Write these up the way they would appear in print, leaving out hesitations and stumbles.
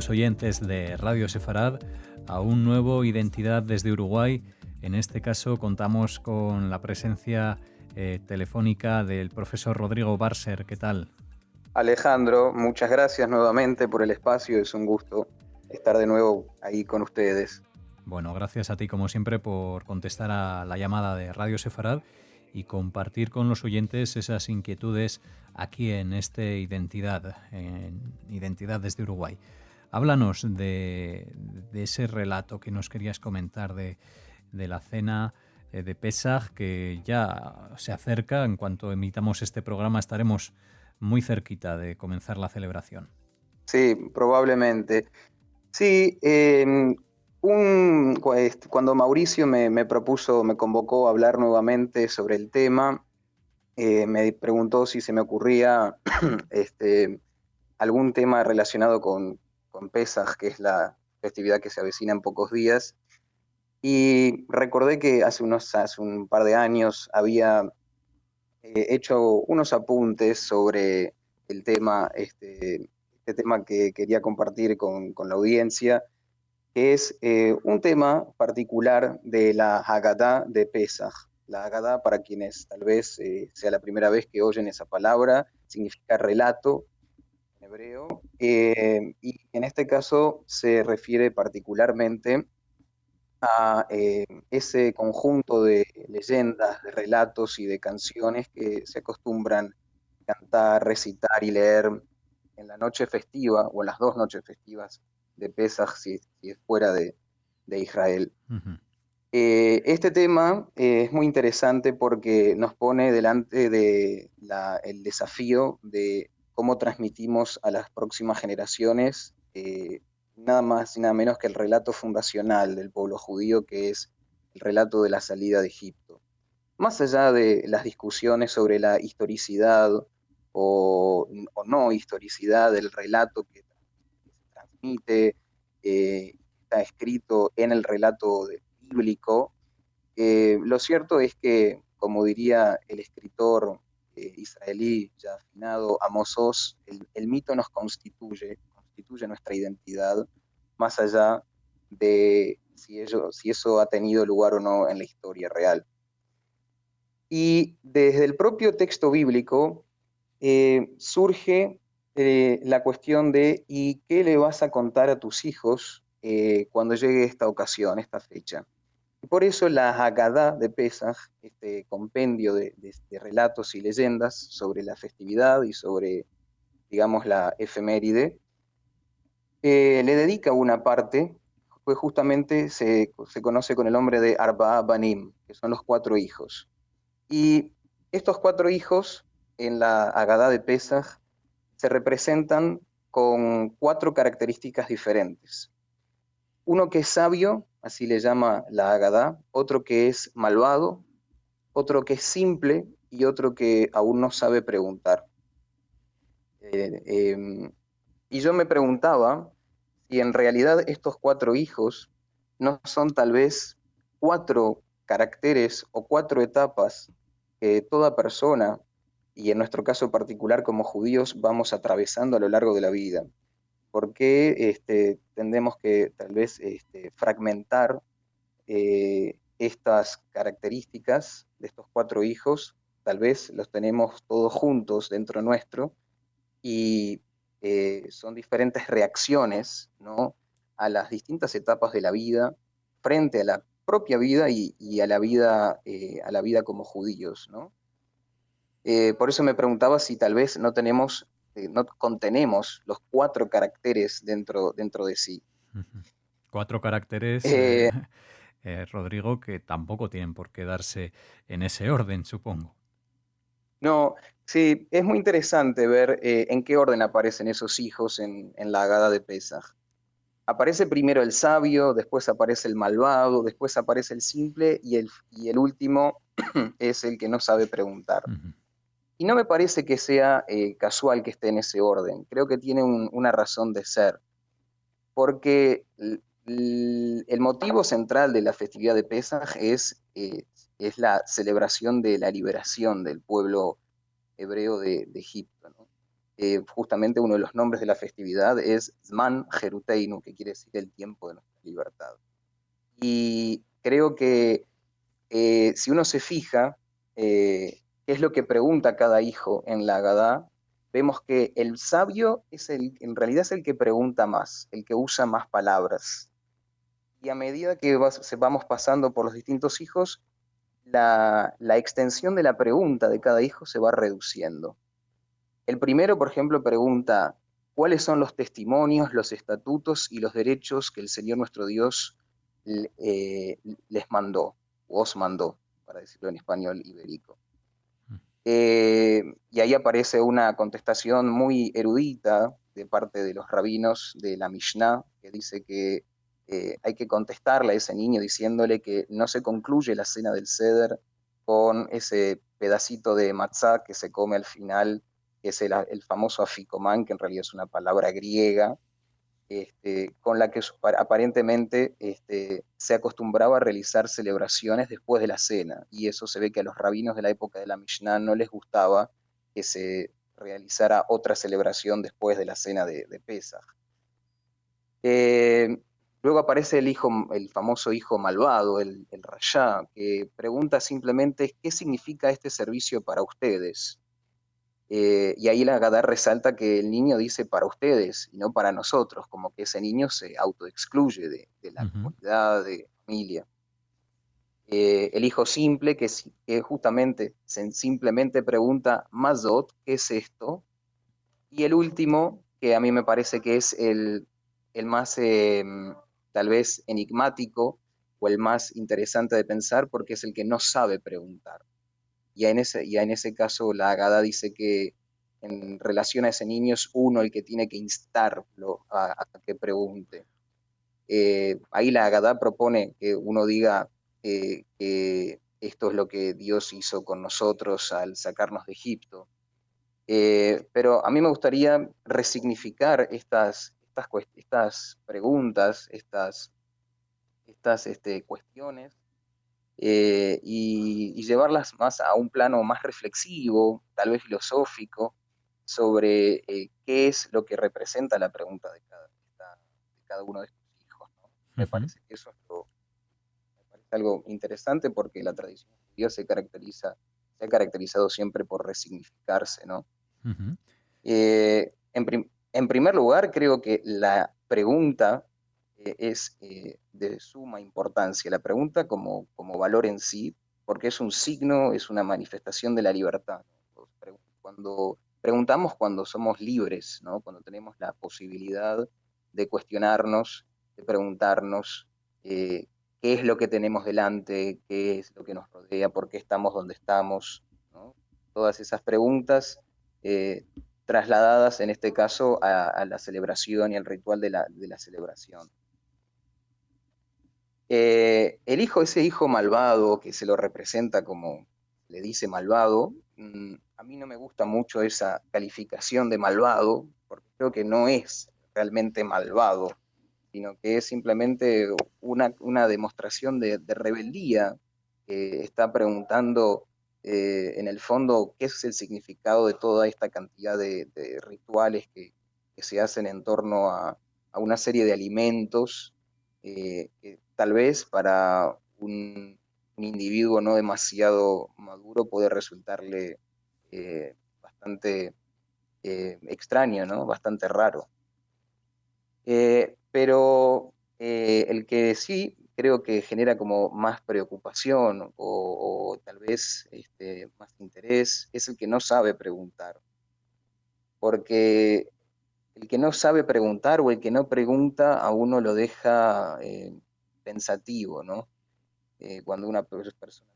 queridos oyentes de Radio Sefarad, a un nuevo Identidad desde Uruguay. En este caso contamos con la presencia telefónica del profesor Rodrigo Barser. ¿Qué tal? Alejandro, muchas gracias nuevamente por el espacio. Es un gusto estar de nuevo ahí con ustedes. Bueno, gracias a ti como siempre por contestar a la llamada de Radio Sefarad y compartir con los oyentes esas inquietudes aquí en Identidad desde Uruguay. Háblanos de ese relato que nos querías comentar de la cena de Pesaj, que ya se acerca. En cuanto emitamos este programa estaremos muy cerquita de comenzar la celebración. Sí, probablemente. Sí, cuando Mauricio me convocó a hablar nuevamente sobre el tema, me preguntó si se me ocurría algún tema relacionado con Pesaj, que es la festividad que se avecina en pocos días. Y recordé que hace un par de años había hecho unos apuntes sobre el tema, este tema que quería compartir con la audiencia, que es un tema particular de la Haggadah de Pesaj. La Haggadah, para quienes tal vez sea la primera vez que oyen esa palabra, significa relato en hebreo, y en este caso se refiere particularmente a ese conjunto de leyendas, de relatos y de canciones que se acostumbran a cantar, recitar y leer en la noche festiva o en las dos noches festivas de Pesaj, si es fuera de Israel. Uh-huh. Este tema es muy interesante porque nos pone delante de el desafío de cómo transmitimos a las próximas generaciones nada más y nada menos que el relato fundacional del pueblo judío, que es el relato de la salida de Egipto. Más allá de las discusiones sobre la historicidad o no historicidad del relato que se transmite, está escrito en el relato bíblico, lo cierto es que, como diría el escritor israelí ya afinado Amos Oz, el mito nos constituye nuestra identidad, más allá de si eso ha tenido lugar o no en la historia real. Y desde el propio texto bíblico surge la cuestión de ¿y qué le vas a contar a tus hijos cuando llegue esta ocasión, esta fecha? Y por eso la Haggadah de Pesaj, este compendio de relatos y leyendas sobre la festividad y sobre, digamos, la efeméride, le dedica una parte, pues justamente se conoce con el nombre de Arba'a Banim, que son los 4 hijos. Y estos 4 hijos en la Haggadah de Pesaj se representan con 4 características diferentes. Uno que es sabio, así le llama la Haggadah, otro que es malvado, otro que es simple y otro que aún no sabe preguntar. Y yo me preguntaba si en realidad estos 4 hijos no son tal vez 4 caracteres o 4 etapas que toda persona, y en nuestro caso particular como judíos, vamos atravesando a lo largo de la vida. ¿Por qué tendemos que tal vez fragmentar estas características de estos 4 hijos? Tal vez los tenemos todos juntos dentro nuestro y son diferentes reacciones, ¿no?, a las distintas etapas de la vida frente a la propia vida y a la vida como judíos, ¿no? Por eso me preguntaba si tal vez no contenemos los 4 caracteres dentro de sí. 4 caracteres, Rodrigo, que tampoco tienen por qué darse en ese orden, supongo. No, sí, es muy interesante ver en qué orden aparecen esos hijos en la Haggadah de Pesaj. Aparece primero el sabio, después aparece el malvado, después aparece el simple y el último es el que no sabe preguntar. Uh-huh. Y no me parece que sea casual que esté en ese orden. Creo que tiene una razón de ser. Porque el motivo central de la festividad de Pesaj es la celebración de la liberación del pueblo hebreo de Egipto, ¿no? justamente uno de los nombres de la festividad es Zman Jeruteinu, que quiere decir el tiempo de nuestra libertad. Y creo que si uno se fija, qué es lo que pregunta cada hijo en la Agadá, vemos que el sabio en realidad es el que pregunta más, el que usa más palabras. Y a medida que vamos pasando por los distintos hijos, la extensión de la pregunta de cada hijo se va reduciendo. El primero, por ejemplo, pregunta, ¿cuáles son los testimonios, los estatutos y los derechos que el Señor nuestro Dios les mandó, o os mandó, para decirlo en español ibérico? Y ahí aparece una contestación muy erudita de parte de los rabinos de la Mishnah, que dice que hay que contestarle a ese niño diciéndole que no se concluye la cena del Seder con ese pedacito de matzá que se come al final, que es el famoso aficomán, que en realidad es una palabra griega, con la que aparentemente se acostumbraba a realizar celebraciones después de la cena, y eso se ve que a los rabinos de la época de la Mishnah no les gustaba que se realizara otra celebración después de la cena de Pesaj. Luego aparece el famoso hijo malvado, el Rayá, que pregunta simplemente ¿qué significa este servicio para ustedes? Y ahí la Agadá resalta que el niño dice para ustedes y no para nosotros, como que ese niño se autoexcluye de la comunidad, de la familia. El hijo simple, que justamente simplemente pregunta, Mazot, ¿qué es esto? Y el último, que a mí me parece que es el más tal vez enigmático o el más interesante de pensar, porque es el que no sabe preguntar. Y en ese caso la Agadá dice que en relación a ese niño es uno el que tiene que instarlo a que pregunte. Ahí la Agadá propone que uno diga que esto es lo que Dios hizo con nosotros al sacarnos de Egipto. Pero a mí me gustaría resignificar estas preguntas, estas cuestiones, y llevarlas más a un plano más reflexivo, tal vez filosófico, sobre qué es lo que representa la pregunta de cada uno de estos hijos, ¿no? Me parece que eso me parece algo interesante, porque la tradición judía se ha caracterizado siempre por resignificarse, ¿no? En primer lugar, creo que la pregunta es de suma importancia. La pregunta como valor en sí, porque es un signo, es una manifestación de la libertad, ¿no? Cuando preguntamos, cuando somos libres, ¿no? Cuando tenemos la posibilidad de cuestionarnos, de preguntarnos qué es lo que tenemos delante, qué es lo que nos rodea, por qué estamos donde estamos, ¿no? Todas esas preguntas trasladadas en este caso a la celebración y al ritual de la celebración. Ese hijo malvado que se lo representa como le dice malvado, a mí no me gusta mucho esa calificación de malvado, porque creo que no es realmente malvado, sino que es simplemente una demostración de rebeldía, que está preguntando en el fondo qué es el significado de toda esta cantidad de rituales que se hacen en torno a una serie de alimentos que tal vez para un individuo no demasiado maduro puede resultarle bastante extraño, ¿no? Bastante raro. Pero el que sí creo que genera como más preocupación o tal vez más interés es el que no sabe preguntar. Porque el que no sabe preguntar o el que no pregunta a uno lo deja pensativo, ¿no? Cuando una persona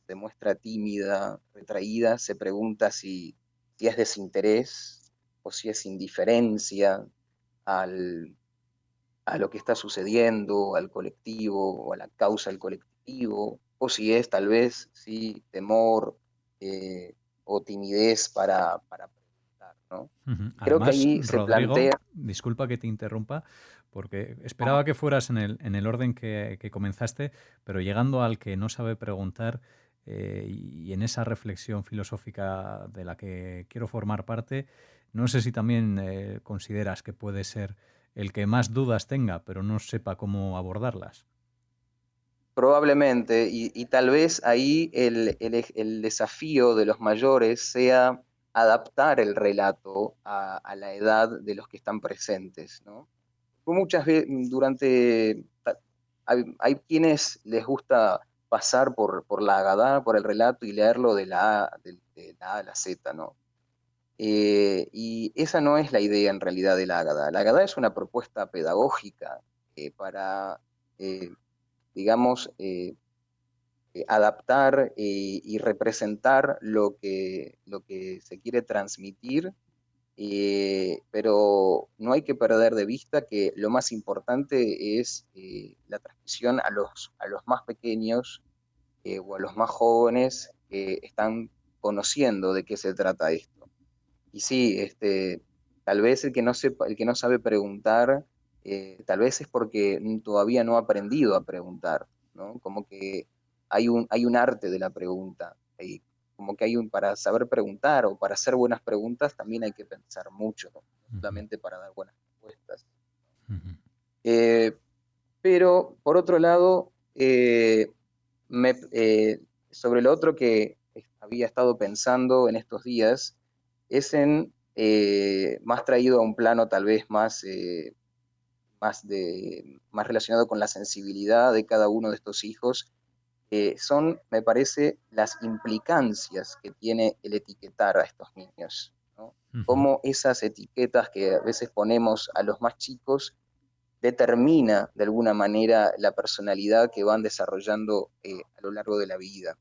se muestra tímida, retraída, se pregunta si es desinterés o si es indiferencia a lo que está sucediendo, al colectivo o a la causa del colectivo, o si es tal vez sí, temor o timidez para preguntar, ¿no? Creo que Además, ahí se Rodrigo, plantea... disculpa que te interrumpa, porque Ajá. esperaba que fueras en el orden que comenzaste, pero llegando al que no sabe preguntar, y en esa reflexión filosófica de la que quiero formar parte, no sé si también consideras que puede ser el que más dudas tenga, pero no sepa cómo abordarlas. Probablemente, y tal vez ahí el desafío de los mayores sea adaptar el relato a la edad de los que están presentes, ¿no? Muchas veces hay quienes les gusta pasar por la Agadá, por el relato y leerlo de la A a la Z, ¿no? Y esa no es la idea en realidad de la Ágada. La Ágada es una propuesta pedagógica para, eh, digamos, adaptar y representar lo que se quiere transmitir, pero no hay que perder de vista que lo más importante es la transmisión a los más pequeños o a los más jóvenes que están conociendo de qué se trata esto. Y sí, tal vez el que no sabe preguntar, tal vez es porque todavía no ha aprendido a preguntar, ¿no? Como que hay un arte de la pregunta, y como que para saber preguntar o para hacer buenas preguntas también hay que pensar mucho, ¿no? No Ujú, solamente para dar buenas respuestas. ujú. Eh, pero, por otro lado, me, eh, sobre lo otro que había estado pensando en estos días, es en más traído a un plano tal vez más relacionado con la sensibilidad de cada uno de estos hijos, son, me parece, las implicancias que tiene el etiquetar a estos niños, ¿no? Ujú, Cómo esas etiquetas que a veces ponemos a los más chicos determina de alguna manera la personalidad que van desarrollando a lo largo de la vida.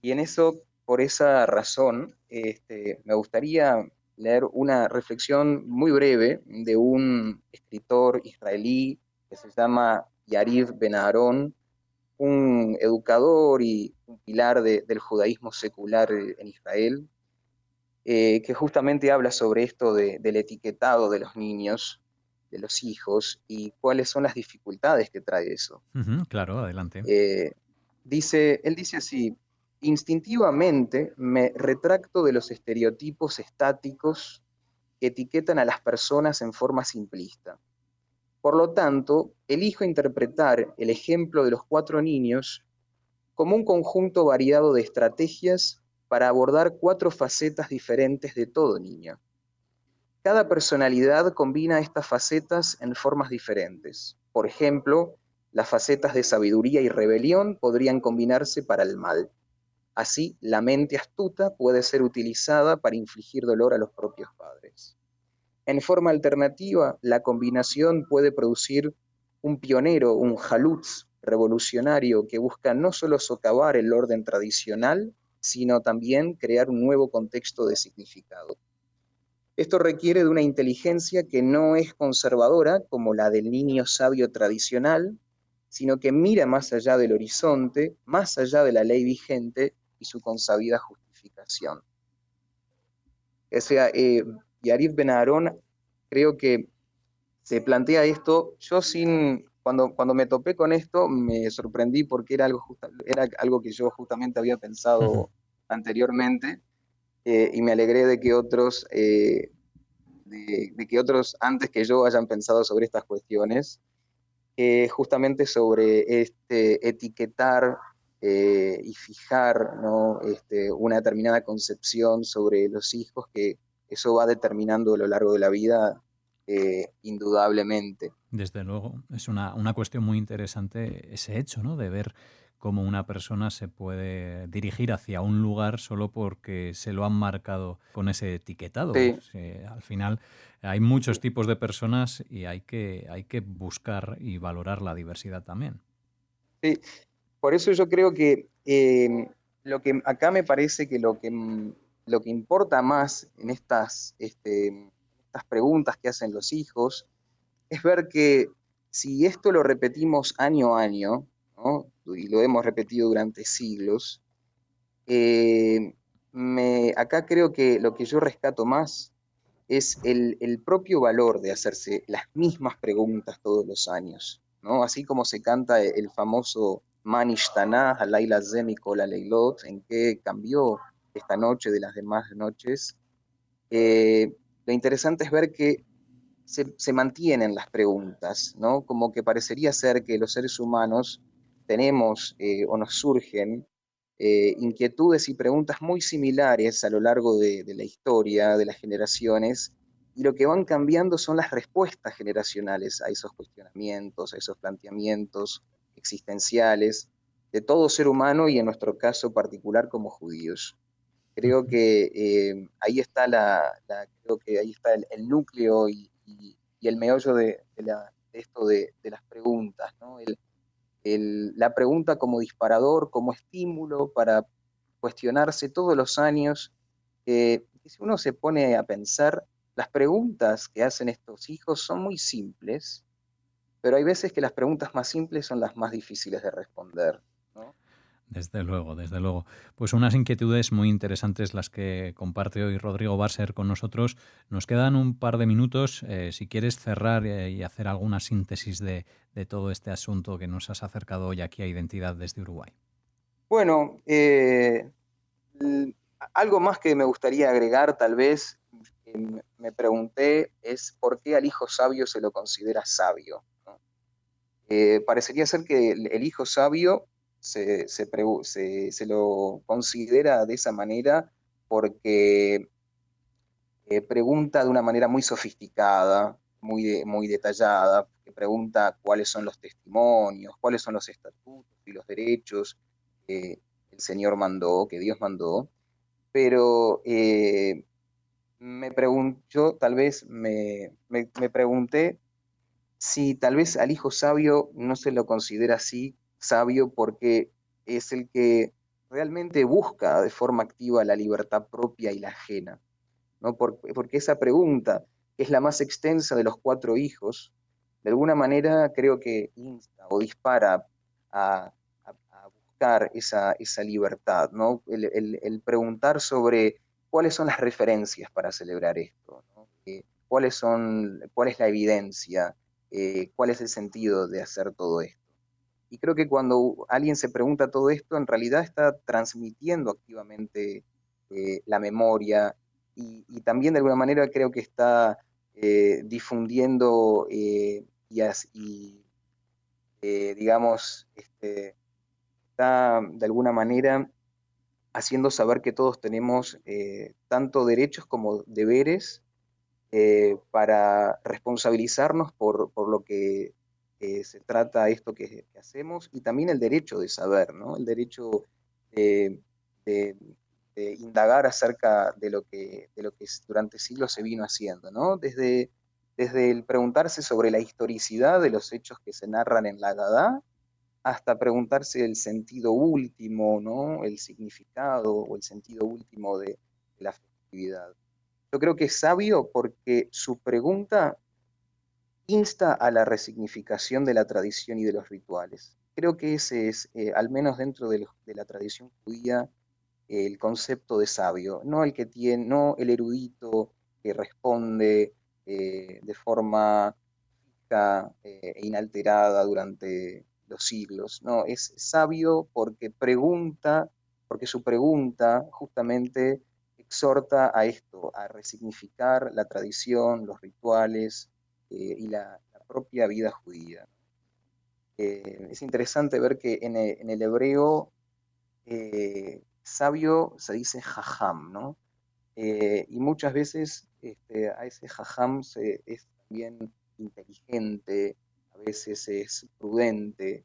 Y en eso, por esa razón, me gustaría leer una reflexión muy breve de un escritor israelí que se llama Yariv Ben Aharon, un educador y un pilar del judaísmo secular en Israel, que justamente habla sobre esto del etiquetado de los niños, de los hijos, y cuáles son las dificultades que trae eso. ujú, claro, adelante. Eh, Él dice así: instintivamente me retracto de los estereotipos estáticos que etiquetan a las personas en forma simplista. Por lo tanto, elijo interpretar el ejemplo de los 4 niños como un conjunto variado de estrategias para abordar 4 facetas diferentes de todo niño. Cada personalidad combina estas facetas en formas diferentes. Por ejemplo, las facetas de sabiduría y rebelión podrían combinarse para el mal. Así, la mente astuta puede ser utilizada para infligir dolor a los propios padres. En forma alternativa, la combinación puede producir un pionero, un halutz revolucionario que busca no solo socavar el orden tradicional, sino también crear un nuevo contexto de significado. Esto requiere de una inteligencia que no es conservadora, como la del niño sabio tradicional, sino que mira más allá del horizonte, más allá de la ley vigente y su consabida justificación. O sea, Yarif Ben Aarón creo que se plantea esto, cuando me topé con esto me sorprendí porque era algo que yo justamente había Ujú. pensado anteriormente, y me alegré de que otros antes que yo hayan pensado sobre estas cuestiones, justamente sobre este etiquetar y fijar, ¿no? Una determinada concepción sobre los hijos, que eso va determinando a lo largo de la vida, indudablemente. Desde luego, es una cuestión muy interesante ese hecho, ¿no? De ver cómo una persona se puede dirigir hacia un lugar solo porque se lo han marcado con ese etiquetado. Sí, Al final hay muchos tipos de personas y hay que buscar y valorar la diversidad también. sí. Por eso yo creo que lo que acá me parece que lo que importa más en estas preguntas que hacen los hijos es ver que si esto lo repetimos año a año, ¿no? Y lo hemos repetido durante siglos, eh, acá creo que lo que yo rescato más es el propio valor de hacerse las mismas preguntas todos los años, ¿no? Así como se canta el famoso Manishtanah, Halayla Zemi Kola Leilot, en qué cambió esta noche de las demás noches. Lo interesante es ver que se mantienen las preguntas, ¿no? Como que parecería ser que los seres humanos tenemos o nos surgen inquietudes y preguntas muy similares a lo largo de la historia, de las generaciones, y lo que van cambiando son las respuestas generacionales a esos cuestionamientos, a esos planteamientos existenciales de todo ser humano y en nuestro caso particular como judíos. Creo Ujú. que ahí está creo que ahí está el núcleo y el meollo de esto de las preguntas, ¿no? La pregunta como disparador, como estímulo para cuestionarse todos los años. Que si uno se pone a pensar, las preguntas que hacen estos hijos son muy simples, pero hay veces que las preguntas más simples son las más difíciles de responder, ¿no? Desde luego, desde luego. Pues unas inquietudes muy interesantes las que comparte hoy Rodrigo Barser con nosotros. Nos quedan un par de minutos. Si quieres cerrar y hacer alguna síntesis de todo este asunto que nos has acercado hoy aquí a Identidad desde Uruguay. Bueno, algo más que me gustaría agregar, tal vez, me pregunté, es por qué al hijo sabio se lo considera sabio, ¿no? Parecería ser que el hijo sabio se lo considera de esa manera porque pregunta de una manera muy sofisticada, muy detallada, que pregunta cuáles son los testimonios, cuáles son los estatutos y los derechos que el Señor mandó, que Dios mandó, pero yo tal vez me pregunté si tal vez al hijo sabio no se lo considera así sabio porque es el que realmente busca de forma activa la libertad propia y la ajena, ¿no? Porque esa pregunta, que es la más extensa de los cuatro hijos, de alguna manera creo que insta o dispara a buscar esa libertad, ¿no? El preguntar sobre cuáles son las referencias para celebrar esto, ¿no? Cuál es la evidencia, cuál es el sentido de hacer todo esto. Y creo que cuando alguien se pregunta todo esto, en realidad está transmitiendo activamente la memoria y también de alguna manera creo que está difundiendo digamos, está de alguna manera haciendo saber que todos tenemos tanto derechos como deberes para responsabilizarnos por lo que se trata esto que hacemos y también el derecho de saber, ¿no? El derecho de, de- de indagar acerca de lo que durante siglos se vino haciendo, ¿no? Desde el preguntarse sobre la historicidad de los hechos que se narran en la Haggadah hasta preguntarse el sentido último, ¿no? El significado o el sentido último de la festividad. Yo creo que es sabio porque su pregunta insta a la resignificación de la tradición y de los rituales. Creo que ese es, al menos dentro de la tradición judía, el concepto de sabio, no el que tiene, no el erudito que responde de forma fija e inalterada durante los siglos. No, es sabio porque pregunta, porque su pregunta justamente exhorta a esto, a resignificar la tradición, los rituales y la propia vida judía. Es interesante ver que en el hebreo sabio se dice jajam, ¿no? Y muchas veces a ese jajam es también inteligente, a veces es prudente.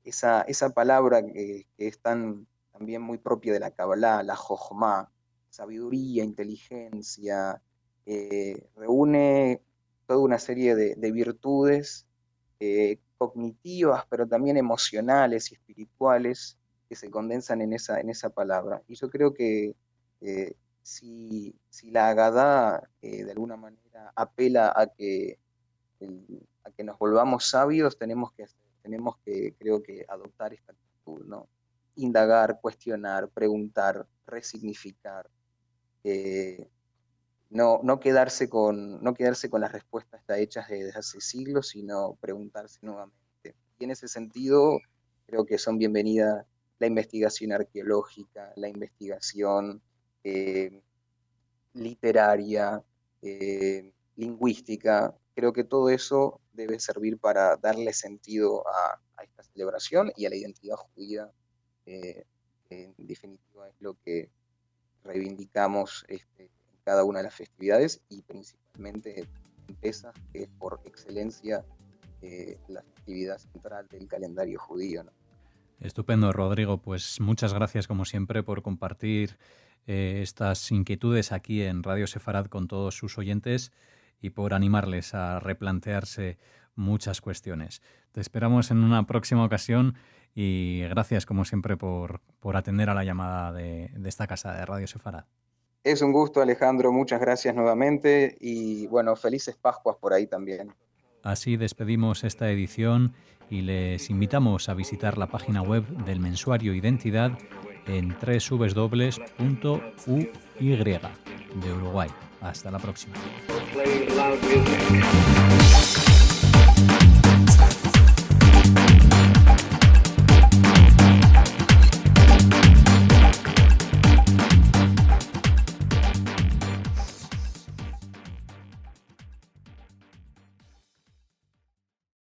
Esa palabra que es también muy propia de la Kabbalah, la jochma, sabiduría, inteligencia, reúne toda una serie de virtudes cognitivas, pero también emocionales y espirituales que se condensan en esa palabra. Y yo creo que si la Agadá de alguna manera apela a que nos volvamos sabios, tenemos que, creo que, adoptar esta actitud, ¿no? Indagar, cuestionar, preguntar, resignificar, eh, no quedarse con las respuestas ya hechas desde hace siglos, sino preguntarse nuevamente. Y en ese sentido, Creo que son bienvenidas la investigación arqueológica, la investigación literaria, lingüística. Creo que todo eso debe servir para darle sentido a esta celebración y a la identidad judía. En definitiva es lo que reivindicamos en cada una de las festividades y principalmente en Pesaj, que es por excelencia la festividad central del calendario judío, ¿no? Estupendo, Rodrigo. Pues muchas gracias, como siempre, por compartir estas inquietudes aquí en Radio Sefarad con todos sus oyentes y por animarles a replantearse muchas cuestiones. Te esperamos en una próxima ocasión y gracias, como siempre, por atender a la llamada de esta casa de Radio Sefarad. Es un gusto, Alejandro. Muchas gracias nuevamente y bueno, felices Pascuas por ahí también. Así despedimos esta edición y les invitamos a visitar la página web del Mensuario Identidad en www.uy de Uruguay. Hasta la próxima.